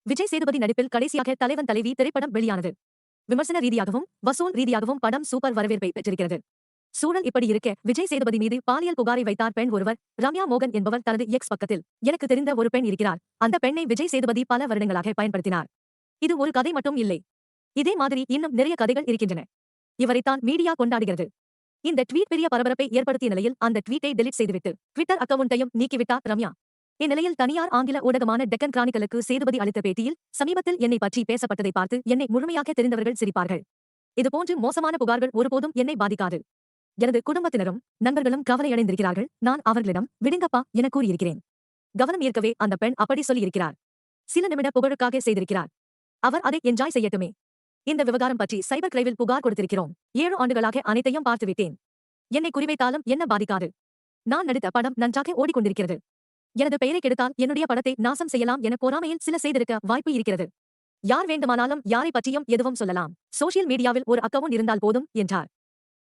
விஜய் சேதுபதி நடிப்பில் கடைசியாக தலைவன் தலைவி திரைப்படம் வெளியானது. விமர்சன ரீதியாகவும் வசூல் ரீதியாகவும் படம் சூப்பர் வரவேற்பை பெற்றிருக்கிறது. சூழல் இப்படி இருக்க விஜய் சேதுபதி மீது பாலியல் புகாரை வைத்தார் பெண் ஒருவர். ரம்யா மோகன் என்பவர் தனது எக்ஸ் பக்கத்தில், எனக்கு தெரிந்த ஒரு பெண் இருக்கிறார். அந்த பெண்ணை விஜய் சேதுபதி பல வருடங்களாக பயன்படுத்தினார். இது ஒரு கதை மட்டும் இல்லை. இதே மாதிரி இன்னும் நிறைய கதைகள் இருக்கின்றன. இவரைத்தான் மீடியா கொண்டாடுகிறது. இந்த ட்வீட் பெரிய பரபரப்பை ஏற்படுத்திய நிலையில் அந்த ட்வீட்டை டெலிட் செய்துவிட்டு ட்விட்டர் அக்கவுண்ட்டையும் நீக்கிவிட்டார் ரம்யா. இந்நிலையில் தனியார் ஆங்கில ஊடகமான டெக்கன் கிரானிக்கலுக்கு சேதுபதி அளித்த பேட்டியில், சமீபத்தில் என்னை பற்றி பேசப்பட்டதை பார்த்து என்னை முழுமையாக தெரிந்தவர்கள் சிரிப்பார்கள். இதுபோன்று மோசமான புகார்கள் ஒருபோதும் என்னை பாதிக்காது. எனது குடும்பத்தினரும் நண்பர்களும் கவலையடைந்திருக்கிறார்கள். நான் அவர்களிடம் விடுங்கப்பா என கூறியிருக்கிறேன். கவனம் ஈர்க்கவே அந்த பெண் அப்படி சொல்லியிருக்கிறார். சில நிமிட புகழுக்காக செய்திருக்கிறார். அவர் அதை என்ஜாய் செய்யட்டுமே. இந்த விவகாரம் பற்றி சைபர் கிரைவில் புகார் கொடுத்திருக்கிறோம். 7 ஆண்டுகளாக அனைத்தையும் பார்த்துவிட்டேன். என்னை குறிவைத்தாலும் என்ன பாதிக்காது. நான் நடித்த படம் நன்றாக ஓடிக்கொண்டிருக்கிறது. எனது பெயரை கெடுத்தால் என்னுடைய படத்தை நாசம் செய்யலாம் என பொறாமையில் சில செய்திருக்க வாய்ப்பு இருக்கிறது. யார் வேண்டுமானாலும் யாரை பற்றியும் எதுவும் சொல்லலாம். சோஷியல் மீடியாவில் ஒரு அக்கவுண்ட் இருந்தால் போதும் என்றார்.